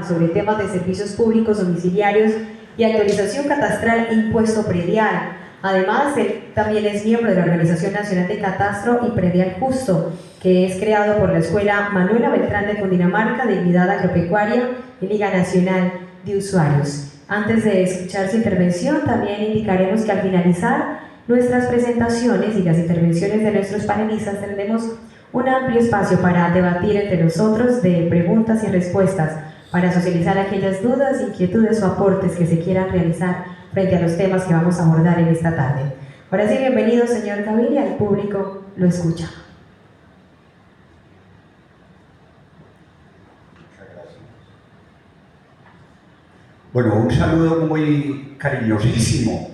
sobre temas de servicios públicos domiciliarios y actualización catastral e impuesto predial. Además, él también es miembro de la Organización Nacional de Catastro y Predial Justo, que es creado por la Escuela Manuela Beltrán de Cundinamarca de Unidad Agropecuaria y Liga Nacional de Usuarios. Antes de escuchar su intervención, también indicaremos que al finalizar nuestras presentaciones y las intervenciones de nuestros panelistas tendremos un amplio espacio para debatir entre nosotros de preguntas y respuestas, para socializar aquellas dudas, inquietudes o aportes que se quieran realizar frente a los temas que vamos a abordar en esta tarde. Ahora sí, bienvenido, señor Gaviria, el público lo escucha. Muchas gracias. Bueno, un saludo muy cariñosísimo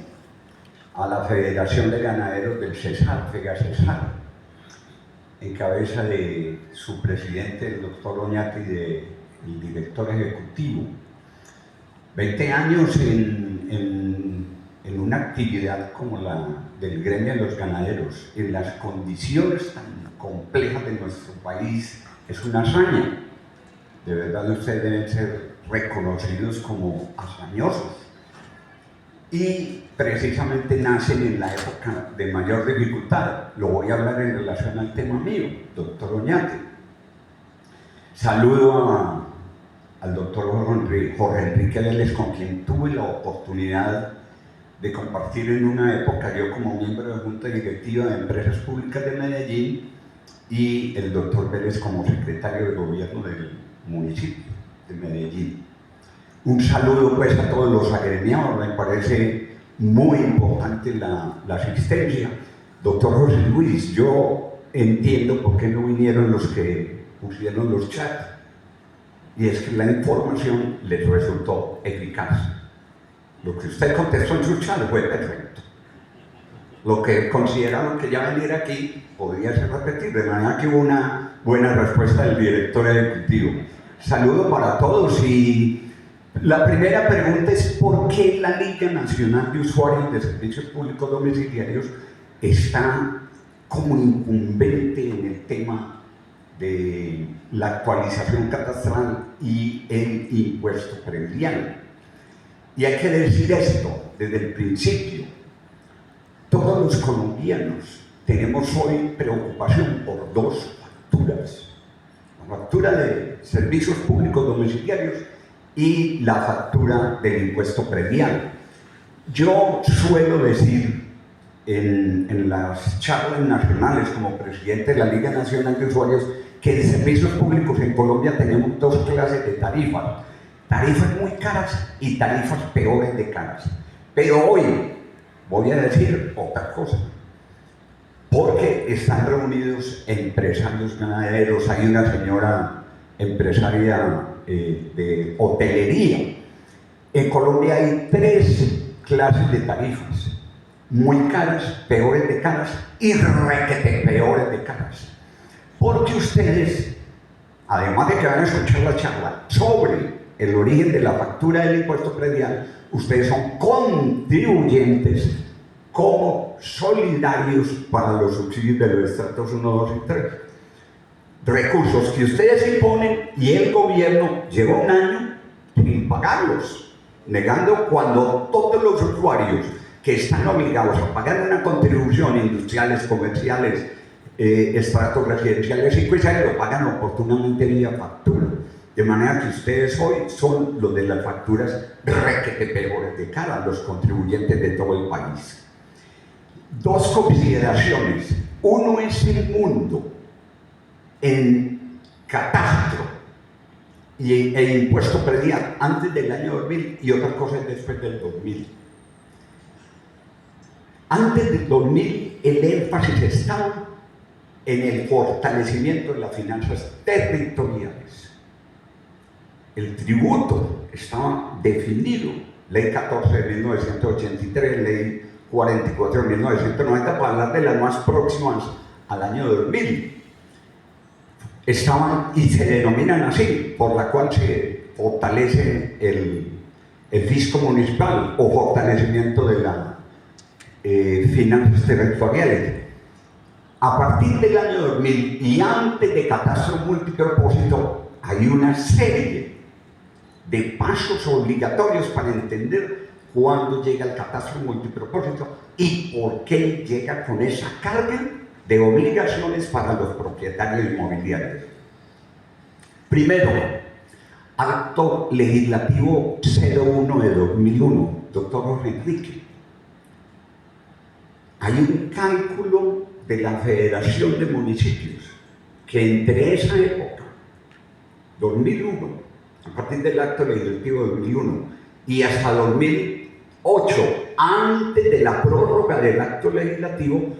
a la Federación de Ganaderos del Cesar, FEGACESAR, en cabeza de su presidente, el doctor Oñate, y el director ejecutivo. 20 años en una actividad como la del gremio de los ganaderos, en las condiciones tan complejas de nuestro país, es una hazaña. De verdad, ustedes deben ser reconocidos como hazañosos. Y precisamente nacen en la época de mayor dificultad. Lo voy a hablar en relación al tema mío, doctor Oñate. Saludo al doctor Jorge Enrique Vélez, con quien tuve la oportunidad de compartir en una época, yo como miembro de Junta Directiva de Empresas Públicas de Medellín y el doctor Vélez como secretario de gobierno del municipio de Medellín. Un saludo pues a todos los agremiados, me parece muy importante la asistencia. Doctor José Luis, yo entiendo por qué no vinieron los que pusieron los chats, y es que la información les resultó eficaz. Lo que usted contestó en su chat fue perfecto. Lo que consideraron que ya venir aquí podría ser repetido, de manera que hubo una buena respuesta del director ejecutivo. Saludo para todos, y la primera pregunta es ¿por qué la Liga Nacional de Usuarios de Servicios Públicos Domiciliarios está como incumbente en el tema de la actualización catastral y el impuesto predial? Y hay que decir esto desde el principio. Todos los colombianos tenemos hoy preocupación por dos facturas: la factura de servicios públicos domiciliarios y la factura del impuesto predial. Yo suelo decir en las charlas nacionales como presidente de la Liga Nacional de Usuarios que de servicios públicos en Colombia tenemos dos clases de tarifas: tarifas muy caras y tarifas peores de caras. Pero hoy voy a decir otra cosa, porque están reunidos empresarios ganaderos. Hay una señora empresaria de hotelería. En Colombia hay tres clases de tarifas: muy caras, peores de caras y requete peores de caras. Porque ustedes, además de que van a escuchar la charla sobre el origen de la factura del impuesto predial, ustedes son contribuyentes como solidarios para los subsidios de los estratos 1, 2 y 3. Recursos que ustedes imponen y el gobierno lleva un año sin pagarlos, negando cuando todos los usuarios que están obligados a pagar una contribución, industriales, comerciales, estratos residenciales y lo pagan oportunamente vía factura. De manera que ustedes hoy son los de las facturas requete peores de cara, los contribuyentes de todo el país. Dos consideraciones. Uno es el mundo en catastro e impuesto predial antes del año 2000 y otra cosa es después del 2000. Antes del 2000 el énfasis estaba en el fortalecimiento de las finanzas territoriales. El tributo estaba definido, Ley 14 de 1983, Ley 44 de 1990, para hablar de las más próximas al año 2000. Estaban y se denominan así, por la cual se fortalece el fisco municipal o fortalecimiento de las finanzas territoriales. A partir del año 2000 y antes de catastro multipropósito hay una serie de pasos obligatorios para entender cuándo llega el catastro multipropósito y por qué llega con esa carga de obligaciones para los propietarios inmobiliarios. Primero, Acto Legislativo 01 de 2001, doctor Jorge Enrique. Hay un cálculo de la Federación de Municipios que entre esa época, 2001, a partir del Acto Legislativo de 2001, y hasta 2008, antes de la prórroga del Acto Legislativo,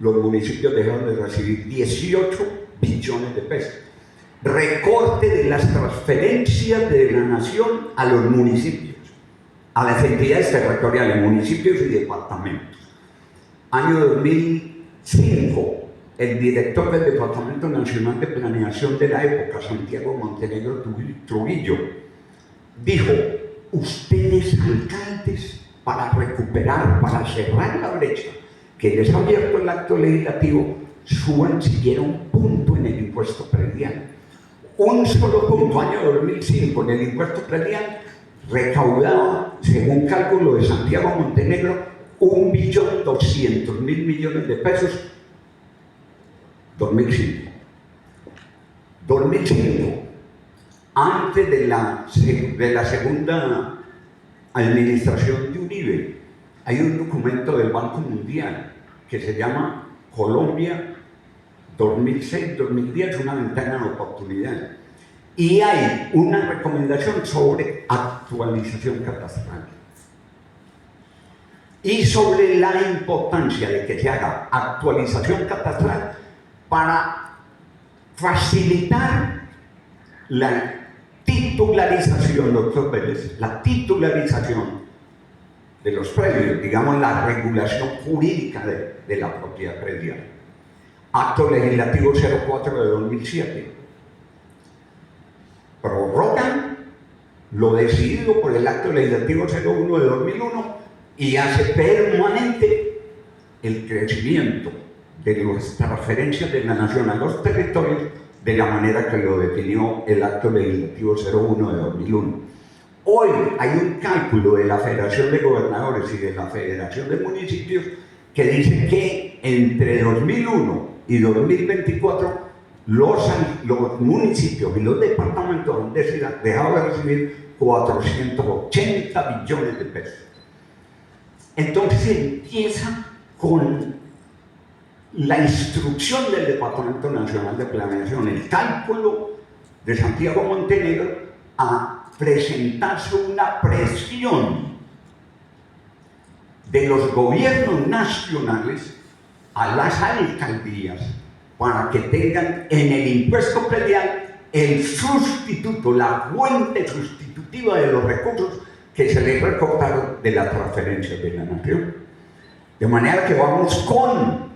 los municipios dejaron de recibir 18 billones de pesos. Recorte de las transferencias de la nación a los municipios, a las entidades territoriales, municipios y departamentos. Año 2005, el director del Departamento Nacional de Planeación de la época, Santiago Montenegro Trujillo, dijo: ustedes, alcaldes, para recuperar, para cerrar la brecha que les ha abierto el acto legislativo, suban siquiera un punto en el impuesto predial. Un solo punto, año 2005, en el impuesto predial, recaudaba, según cálculo de Santiago Montenegro, 1.200.000 millones de pesos. 2005. 2005, antes de la segunda administración de Uribe, hay un documento del Banco Mundial que se llama Colombia 2006-2010, una ventana de oportunidad. Y hay una recomendación sobre actualización catastral. Y sobre la importancia de que se haga actualización catastral para facilitar la titularización, doctor Pérez, la titularización de los predios, digamos la regulación jurídica de la propiedad predial. Acto Legislativo 04 de 2007. Prorrogan lo decidido por el Acto Legislativo 01 de 2001 y hace permanente el crecimiento de las transferencias de la nación a los territorios de la manera que lo definió el Acto Legislativo 01 de 2001. Hoy hay un cálculo de la Federación de Gobernadores y de la Federación de Municipios que dice que entre 2001 y 2024 los municipios y los departamentos han dejado de recibir 480 billones de pesos. Entonces empieza con la instrucción del Departamento Nacional de Planeación, el cálculo de Santiago Montenegro, a presentarse una presión de los gobiernos nacionales a las alcaldías para que tengan en el impuesto predial el sustituto, la fuente sustitutiva de los recursos que se les recortaron de la transferencia de la nación. De manera que vamos con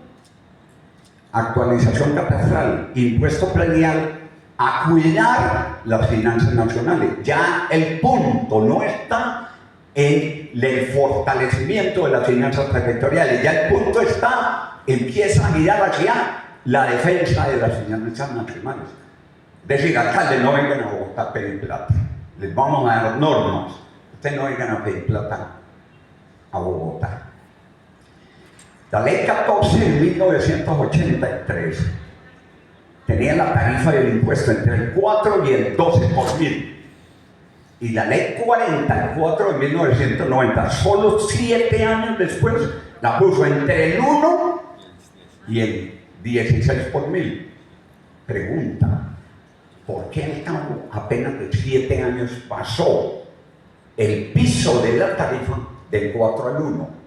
actualización catastral, impuesto predial, a cuidar las finanzas nacionales. Ya el punto no está en el fortalecimiento de las finanzas territoriales, ya el punto empieza a mirar hacia la defensa de las finanzas nacionales. Es decir, alcaldes, no vengan a Bogotá a pedir plata, les vamos a dar normas, ustedes no vengan a pedir plata a Bogotá. La ley 14 de 1983 tenía la tarifa del impuesto entre el 4 y el 12 por mil. Y la ley 44 de 1990, solo 7 años después, la puso entre el 1 y el 16 por mil. Pregunta, ¿por qué al cabo apenas de 7 años pasó el piso de la tarifa del 4 al 1?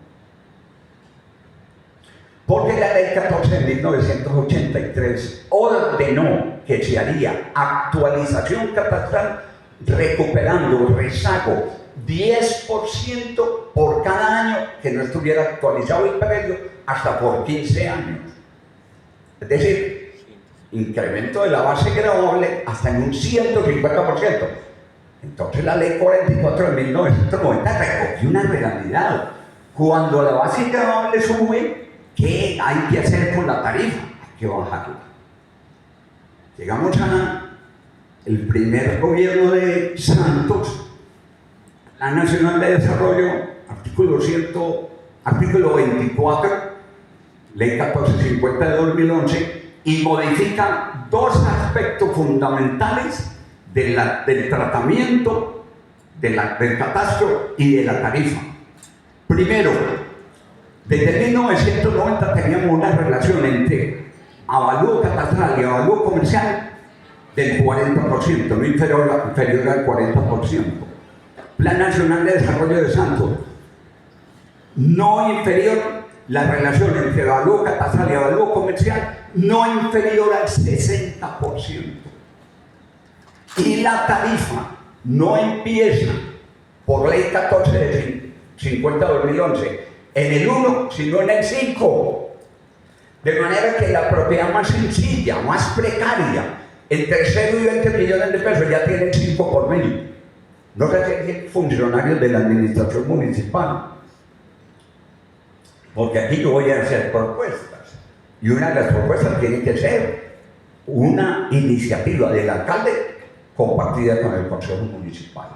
Porque la ley 14 de 1983 ordenó que se haría actualización catastral recuperando rezago 10% por cada año que no estuviera actualizado el predio hasta por 15 años. Es decir, incremento de la base gravable hasta en un 150%. Entonces la ley 44 de 1990 recogió una realidad. Cuando la base gravable sube, ¿qué hay que hacer con la tarifa? Hay que bajarla. Llegamos el primer gobierno de Santos, la Nacional de Desarrollo, artículo 24, Ley 1450 de 2011, y modifica dos aspectos fundamentales del tratamiento del catastro y de la tarifa. Primero, desde 1990 teníamos una relación entre avalúo catastral y avalúo comercial del 40%, no inferior al 40%. Plan Nacional de Desarrollo de Santos, no inferior, la relación entre avalúo catastral y avalúo comercial, no inferior al 60%. Y la tarifa no empieza por Ley 1450 de 2011 en el 1, sino en el 5. De manera que la propiedad más sencilla, más precaria, entre 0 y 20 millones de pesos ya tienen 5 por 1000. No sé si hay funcionarios de la administración municipal, porque aquí yo voy a hacer propuestas, y una de las propuestas tiene que ser una iniciativa del alcalde compartida con el Consejo Municipal.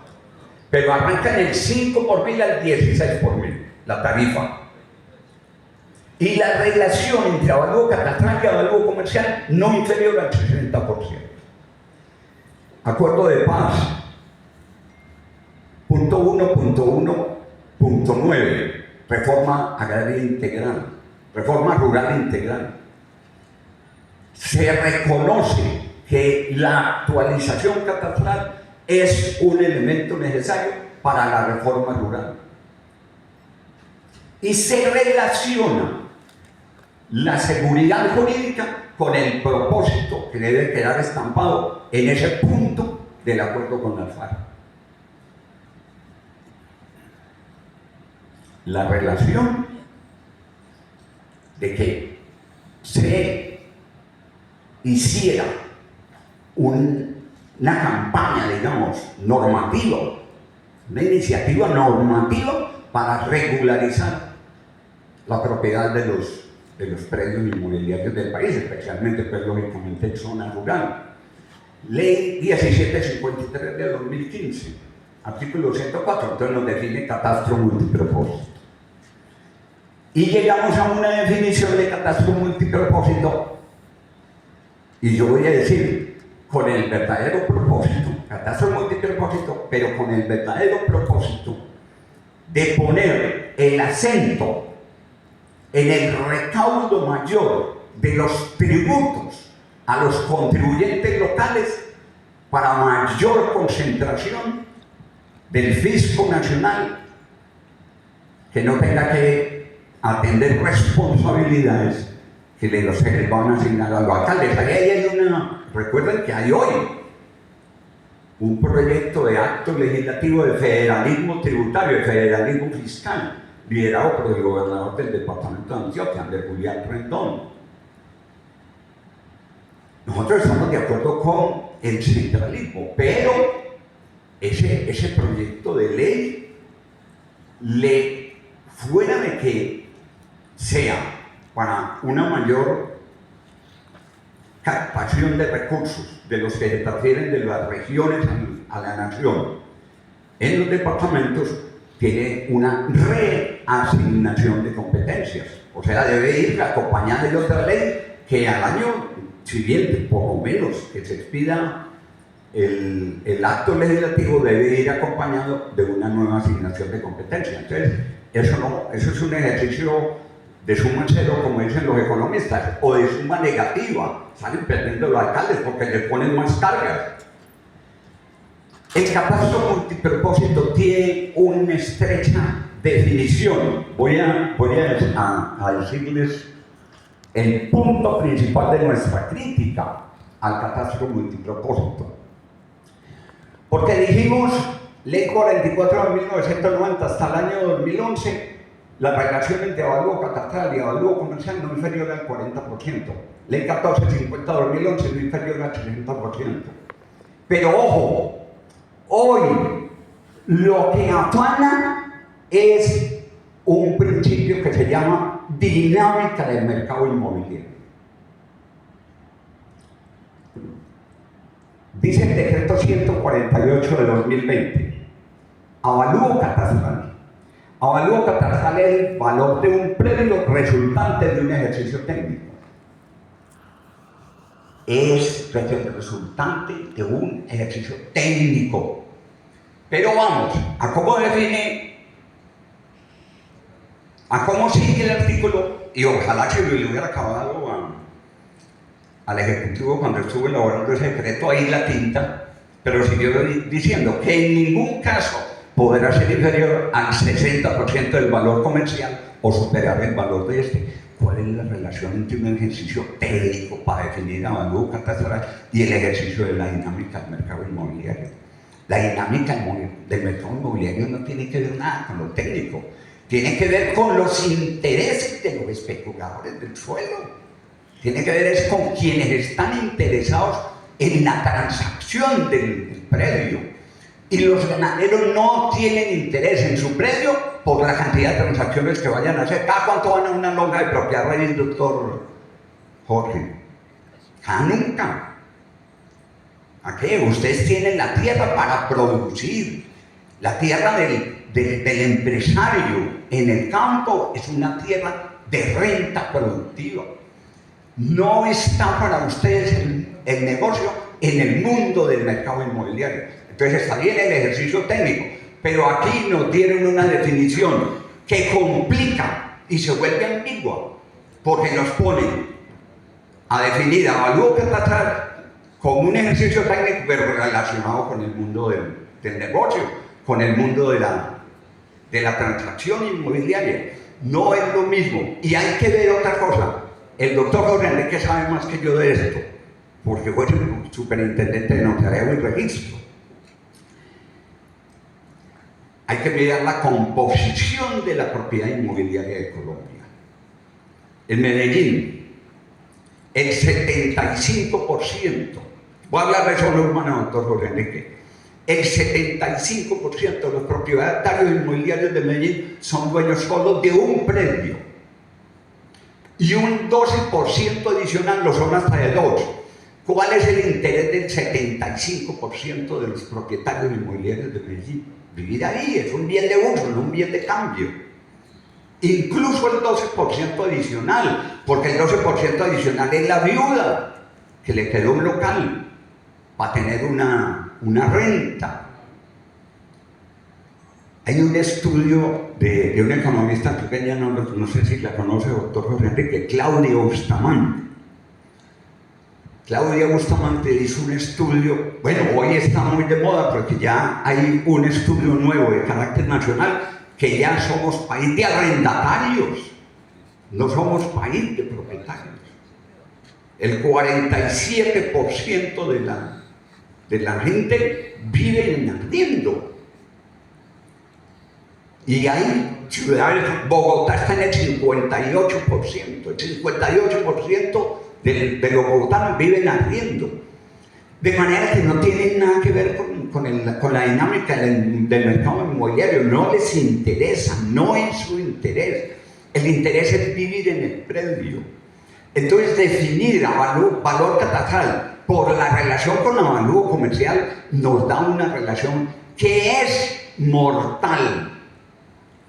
Pero arranca en el 5 por 1000 al 16 por 1000, la tarifa. Y la relación entre avalúo catastral y avalúo comercial no inferior al 60%. Acuerdo de paz. Punto 1.1.9, reforma agraria integral, reforma rural integral. Se reconoce que la actualización catastral es un elemento necesario para la reforma rural. Y se relaciona la seguridad jurídica con el propósito que debe quedar estampado en ese punto del acuerdo con la FARC. La relación de que se hiciera una campaña, digamos, normativa, una iniciativa normativa para regularizar la propiedad de los predios inmobiliarios del país, especialmente, pues, lógicamente, en zona rural. Ley 1753 de 2015, artículo 104, entonces nos define catastro multipropósito. Y llegamos a una definición de catastro multipropósito, y yo voy a decir, con el verdadero propósito, catastro multipropósito, pero con el verdadero propósito de poner el acento en el recaudo mayor de los tributos a los contribuyentes locales para mayor concentración del fisco nacional, que no tenga que atender responsabilidades que les van a asignar a los alcaldes. Recuerden que hay hoy un proyecto de acto legislativo de federalismo tributario, de federalismo fiscal, liderado por el gobernador del departamento de Antioquia, Andrés Julián Rendón. Nosotros estamos de acuerdo con el centralismo, pero ese proyecto de ley, fuera de que sea para una mayor captación de recursos de los que se transfieren de las regiones a la nación, en los departamentos tiene una reasignación de competencias, o sea, debe ir acompañada de otra ley que al año siguiente, por lo menos, que se expida el acto legislativo, debe ir acompañado de una nueva asignación de competencias. Entonces, eso es un ejercicio de suma cero, como dicen los economistas, o de suma negativa. Salen perdiendo los alcaldes porque les ponen más cargas. El catastro multipropósito tiene una estrecha definición. Voy a decirles el punto principal de nuestra crítica al catastro multipropósito. Porque dijimos, Ley 44 de 1990 hasta el año 2011, la relación entre avalúo catastral y avalúo comercial no inferior al 40%. Ley 1450 de 2011 no inferior al 30%. Pero ojo, hoy lo que afana es un principio que se llama dinámica del mercado inmobiliario. Dice el decreto 148 de 2020, avalúo catastral. Avalúo catastral es el valor de un predio resultante de un ejercicio técnico. Es el resultante de un ejercicio técnico. Pero vamos, a cómo define, a cómo sigue el artículo, y ojalá que lo hubiera acabado al Ejecutivo cuando estuvo elaborando ese decreto ahí la tinta, pero siguió diciendo que en ningún caso podrá ser inferior al 60% del valor comercial o superar el valor de este. ¿Cuál es la relación entre un ejercicio técnico para definir avalúo catastral y el ejercicio de la dinámica del mercado inmobiliario? La dinámica del mercado inmobiliario no tiene que ver nada con lo técnico, tiene que ver con los intereses de los especuladores del suelo. Tiene que ver con quienes están interesados en la transacción del predio. Y los ganaderos no tienen interés en su predio por la cantidad de transacciones que vayan a hacer. ¿Cada cuánto van a una lonja de propiedad raíz, doctor Jorge? Cada nunca. ¿A qué? Ustedes tienen la tierra para producir. La tierra del empresario en el campo es una tierra de renta productiva. No está para ustedes el negocio en el mundo del mercado inmobiliario. Entonces está bien el ejercicio técnico, pero aquí nos dieron una definición que complica y se vuelve ambigua, porque nos ponen a definir avalúo catastral como un ejercicio técnico, pero relacionado con el mundo del negocio, con el mundo de la transacción inmobiliaria. No es lo mismo. Y hay que ver otra cosa. El doctor Jorge Enrique sabe más que yo de esto, porque fue superintendente de notariado y registro. Hay que mirar la composición de la propiedad inmobiliaria de Colombia. En Medellín, el 75%, voy a hablar de zona urbana, doctor Jorge Enrique, el 75% de los propietarios inmobiliarios de Medellín son dueños solo de un predio. Y un 12% adicional lo son hasta de dos. ¿Cuál es el interés del 75% de los propietarios inmobiliarios de Medellín? Vivir ahí es un bien de uso, no un bien de cambio. Incluso el 12% adicional, porque el 12% adicional es la viuda que le quedó un local para tener una renta. Hay un estudio de una economista pequeña, no sé si la conoce, doctor Jorge Enrique, Claudia Bustamante. Claudia Bustamante hizo un estudio, bueno, hoy está muy de moda porque ya hay un estudio nuevo de carácter nacional, que ya somos país de arrendatarios, no somos país de propietarios. El 47% de la gente vive en arriendo. Y hay ciudades, Bogotá está en el 58%, el 58% de los bogotanos viven arriendo. De manera que no tienen nada que ver con la dinámica del mercado inmobiliario, no les interesa, no es su interés. El interés es vivir en el predio. Entonces, definir valor catastral por la relación con avalúo comercial nos da una relación que es mortal,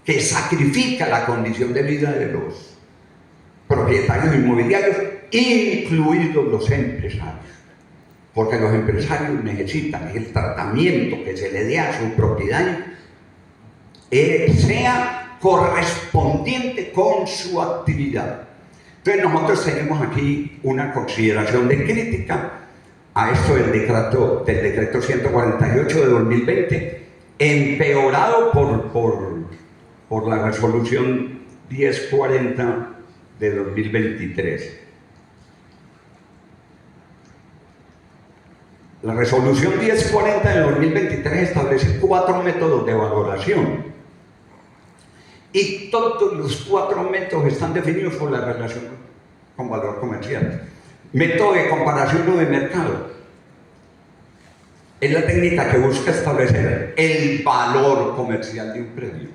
que sacrifica la condición de vida de los propietarios inmobiliarios, incluidos los empresarios. Porque los empresarios necesitan que el tratamiento que se le dé a su propiedad sea correspondiente con su actividad. Entonces nosotros tenemos aquí una consideración de crítica a esto del decreto 148 de 2020, empeorado por la resolución 1040 de 2023. La resolución 1040 de 2023 establece 4 métodos de valoración y todos los 4 métodos están definidos por la relación con valor comercial. Método de comparación o de mercado es la técnica que busca establecer el valor comercial de un predio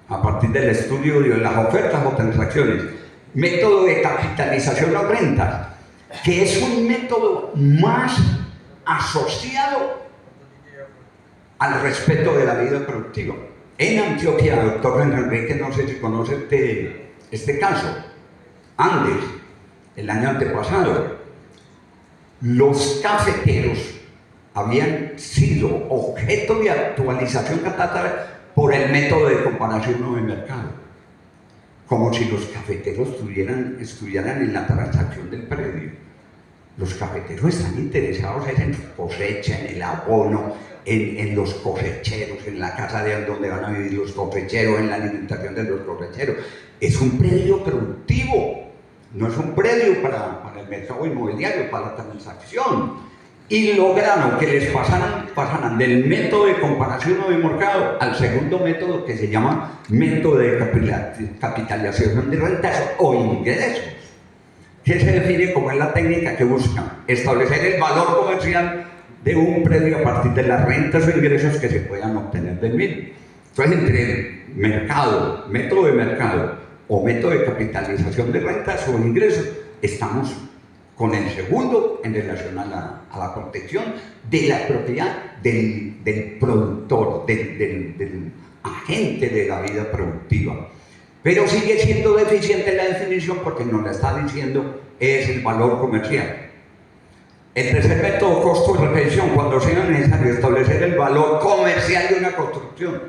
a partir del estudio de las ofertas o transacciones. Método de capitalización o rentas que es un método más asociado al respeto de la vida productiva. En Antioquia, doctor Enrique, no sé si conoce este caso, Andes, el año antepasado, los cafeteros habían sido objeto de actualización catastral por el método de comparación no de mercado, como si los cafeteros estuvieran en la transacción del predio. Los cafeteros están interesados en su cosecha, en el abono, en los cosecheros, en la casa de donde van a vivir los cosecheros, en la alimentación de los cosecheros. Es un predio productivo, no es un predio para el mercado inmobiliario, para la transacción. Y lograron que les pasaran del método de comparación o de mercado al segundo método, que se llama método de capitalización de rentas o ingresos, que se define como es la técnica que busca establecer el valor comercial de un predio a partir de las rentas o ingresos que se puedan obtener del mismo. Entonces, entre mercado, método de mercado o método de capitalización de rentas o ingresos, estamos con el segundo en relación a la protección de la propiedad del productor, del agente de la vida productiva. Pero sigue siendo deficiente la definición porque nos la está diciendo es el valor comercial. El tercer método, costo de repetición, cuando sea necesario establecer el valor comercial de una construcción.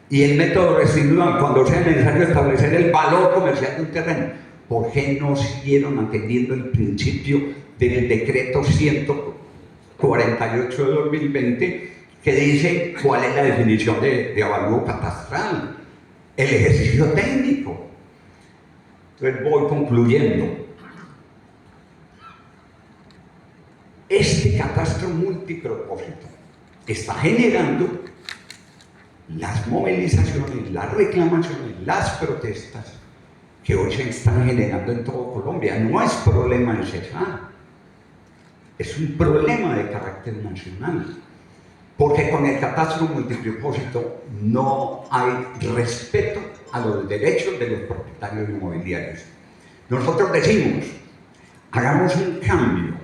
Y el método residual, cuando sea necesario establecer el valor comercial de un terreno. ¿Por qué no siguieron atendiendo el principio del decreto 148 de 2020 que dice cuál es la definición de avalúo catastral? El ejercicio técnico. Entonces voy concluyendo. Este catastro multipropósito está generando las movilizaciones, las reclamaciones, las protestas que hoy se están generando en todo Colombia. No es problema de Cesar, es un problema de carácter nacional, porque con el catastro multipropósito no hay respeto a los derechos de los propietarios inmobiliarios. Nosotros decimos, hagamos un cambio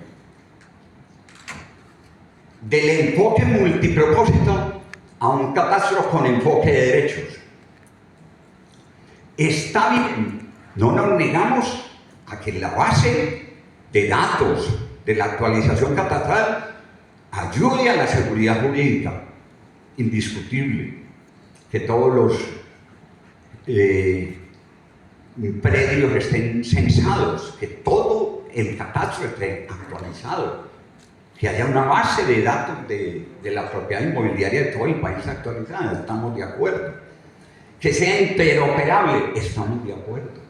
del enfoque multipropósito a un catastro con enfoque de derechos. Está bien, no nos negamos a que la base de datos de la actualización catastral ayude a la seguridad jurídica, indiscutible, que todos los predios estén censados, que todo el catastro esté actualizado, que haya una base de datos de la propiedad inmobiliaria de todo el país actualizada, estamos de acuerdo. Que sea interoperable, estamos de acuerdo.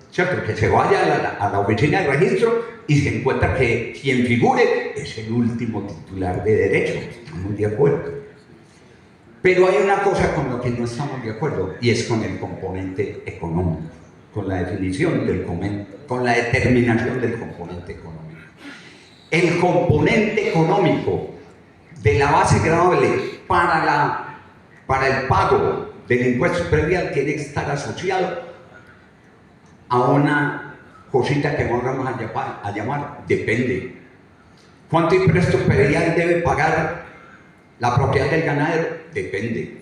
¿Cierto? Que se vaya a la oficina de registro y se encuentra que quien figure es el último titular de derechos, estamos de acuerdo. Pero hay una cosa con la que no estamos de acuerdo y es con el componente económico, con la definición con la determinación del componente económico. El componente económico de la base gravable para el pago del impuesto predial tiene que estar asociado a una cosita que vamos a llamar depende. ¿Cuánto impuesto predial debe pagar la propiedad del ganadero? Depende.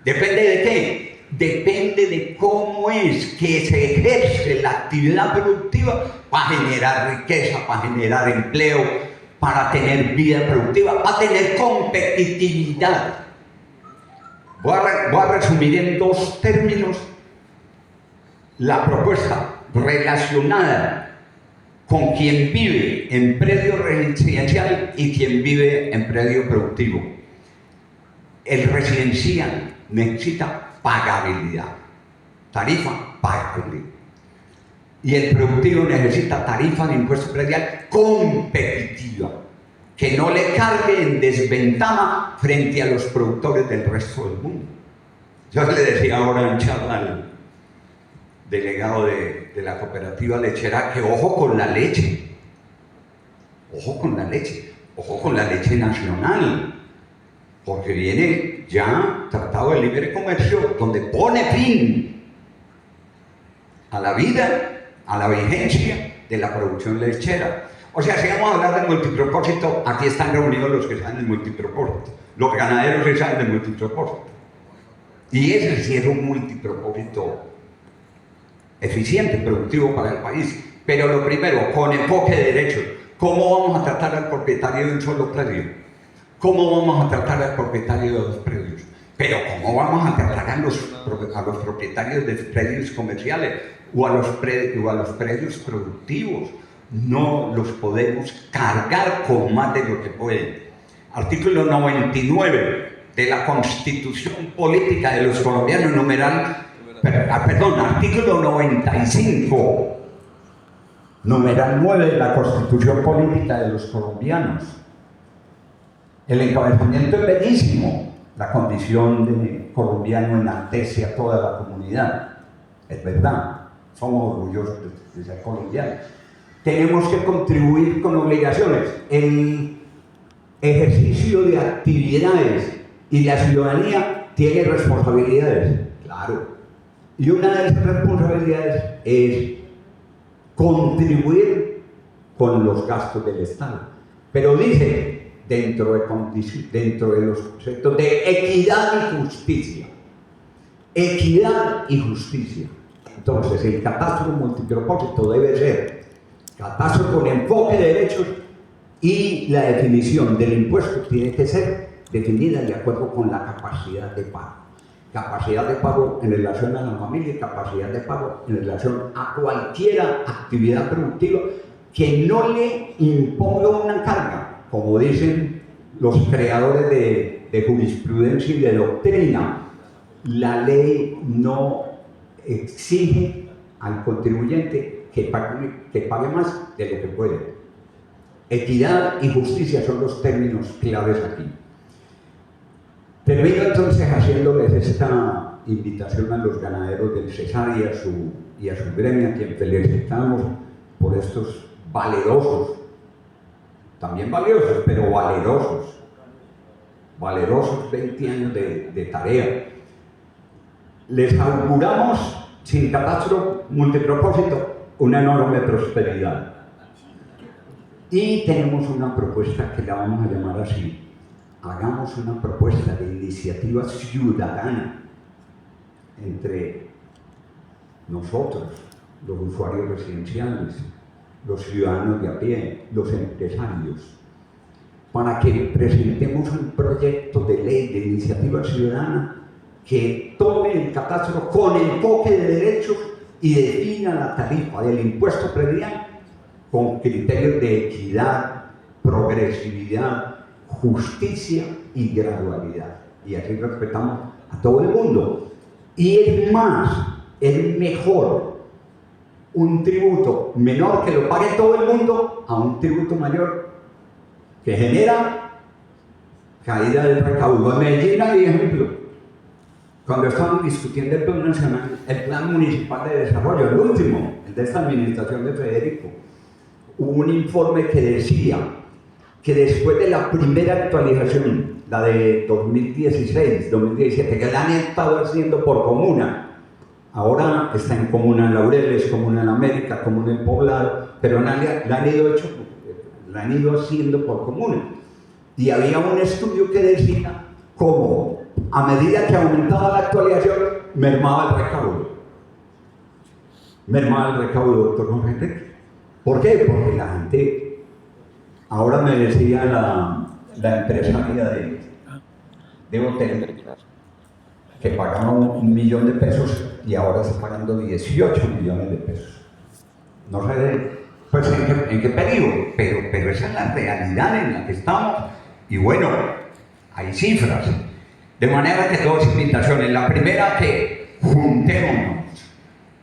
¿Depende de qué? Depende de cómo es que se ejerce la actividad productiva para generar riqueza, para generar empleo, para tener vida productiva, para tener competitividad. Voy a resumir en dos términos la propuesta relacionada con quien vive en predio residencial y quien vive en predio productivo. El residencial necesita pagabilidad, tarifa pagable. Y el productivo necesita tarifa de impuesto predial competitiva, que no le cargue en desventaja frente a los productores del resto del mundo. Yo le decía ahora en charla al delegado de la cooperativa lechera que ojo con la leche, ojo con la leche, ojo con la leche nacional, porque viene ya Tratado de Libre Comercio donde pone fin a la vida, a la vigencia de la producción lechera. O sea, si vamos a hablar de multipropósito, aquí están reunidos los que saben del multipropósito. Los ganaderos sí saben del multipropósito. Y ese sí es un multipropósito eficiente, productivo para el país. Pero lo primero, con enfoque de derechos. ¿Cómo vamos a tratar al propietario de un solo predio? ¿Cómo vamos a tratar al propietario de dos predios? Pero ¿cómo vamos a tratar a los propietarios de predios comerciales o a los predios productivos? No los podemos cargar con más de lo que pueden. Artículo 99 de la Constitución Política de los Colombianos, artículo 95, numeral 9 de la Constitución Política de los Colombianos. El encabezamiento es bellísimo. La condición de colombiano enaltece a toda la comunidad. Es verdad, somos orgullosos de ser colombianos. Tenemos que contribuir con obligaciones. El ejercicio de actividades y la ciudadanía tiene responsabilidades, claro. Y una de esas responsabilidades es contribuir con los gastos del Estado. Pero dice, dentro de los conceptos de equidad y justicia. Equidad y justicia. Entonces, el catastro multipropósito debe ser catastro con enfoque de derechos, y la definición del impuesto tiene que ser definida de acuerdo con la capacidad de pago. Capacidad de pago en relación a la familia y capacidad de pago en relación a cualquier actividad productiva que no le imponga una carga, como dicen los creadores de jurisprudencia y de doctrina. La ley no exige al contribuyente que pague más de lo que puede. Equidad y justicia son los términos claves aquí. Termino entonces haciéndoles esta invitación a los ganaderos del Cesar y a su gremio, a quien felicitamos por estos valerosos, también valiosos, pero valerosos 20 años de tarea. Les auguramos, sin catastro multipropósito, una enorme prosperidad. Y tenemos una propuesta que la vamos a llamar así. Hagamos una propuesta de iniciativa ciudadana entre nosotros, los usuarios residenciales, los ciudadanos de a pie, los empresarios, para que presentemos un proyecto de ley de iniciativa ciudadana que tome el catastro con enfoque de derechos y defina la tarifa del impuesto predial con criterios de equidad, progresividad, justicia y gradualidad. Y así respetamos a todo el mundo. Y es más, es mejor un tributo menor que lo pague todo el mundo a un tributo mayor que genera caída del recaudo. En Medellín hay ejemplo. Cuando estaban discutiendo el plan nacional, el plan municipal de desarrollo, el último, el de esta administración de Federico, hubo un informe que decía que después de la primera actualización, la de 2016, 2017, que la han estado haciendo por comuna, ahora está en Comuna en Laureles, Comuna en América, Comuna en Poblado, pero la han ido haciendo por comuna. Y había un estudio que decía cómo a medida que aumentaba la actualización, mermaba el recaudo. Mermaba el recaudo, doctor Jorge Enrique. ¿Por qué? Porque la gente, ahora me decía la empresaria de hotel, que pagaban 1 millón de pesos y ahora está pagando 18 millones de pesos. No sé pues en qué periodo, pero esa es la realidad en la que estamos. Y bueno, hay cifras. De manera que dos invitaciones. La primera, que juntémonos,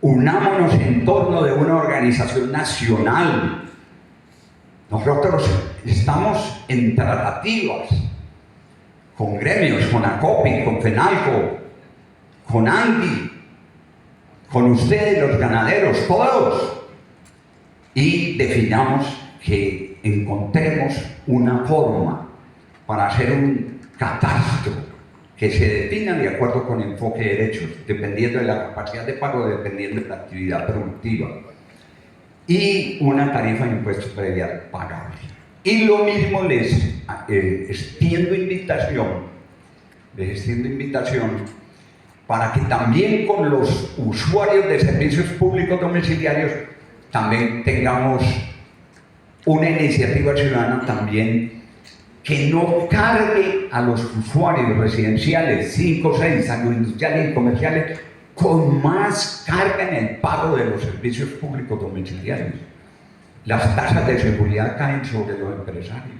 unámonos en torno de una organización nacional. Nosotros estamos en tratativas con gremios, con ACOPI, con FENALCO, con ANDI, con ustedes los ganaderos, todos, y definamos que encontremos una forma para hacer un catastro que se defina de acuerdo con enfoque de derechos, dependiendo de la capacidad de pago, dependiendo de la actividad productiva. y una tarifa de impuesto predial pagable. Y lo mismo les extiendo invitación para que también con los usuarios de servicios públicos domiciliarios también tengamos una iniciativa ciudadana también que no cargue a los usuarios residenciales, 5 o 6, agroindustriales y comerciales, con más carga en el pago de los servicios públicos domiciliarios. Las tasas de seguridad caen sobre los empresarios,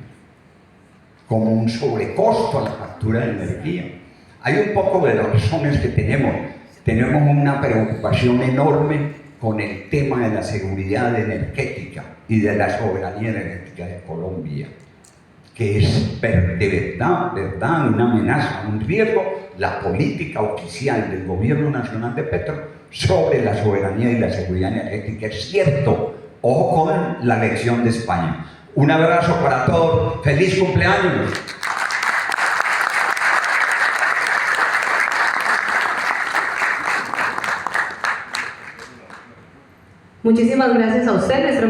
como un sobrecosto a la factura de energía. Hay un poco de razones que tenemos una preocupación enorme con el tema de la seguridad energética y de la soberanía energética de Colombia, que es de verdad una amenaza, un riesgo, la política oficial del Gobierno Nacional de Petro sobre la soberanía y la seguridad energética. Es cierto, ojo con la lección de España. Un abrazo para todos, feliz cumpleaños. Muchísimas gracias a usted, nuestro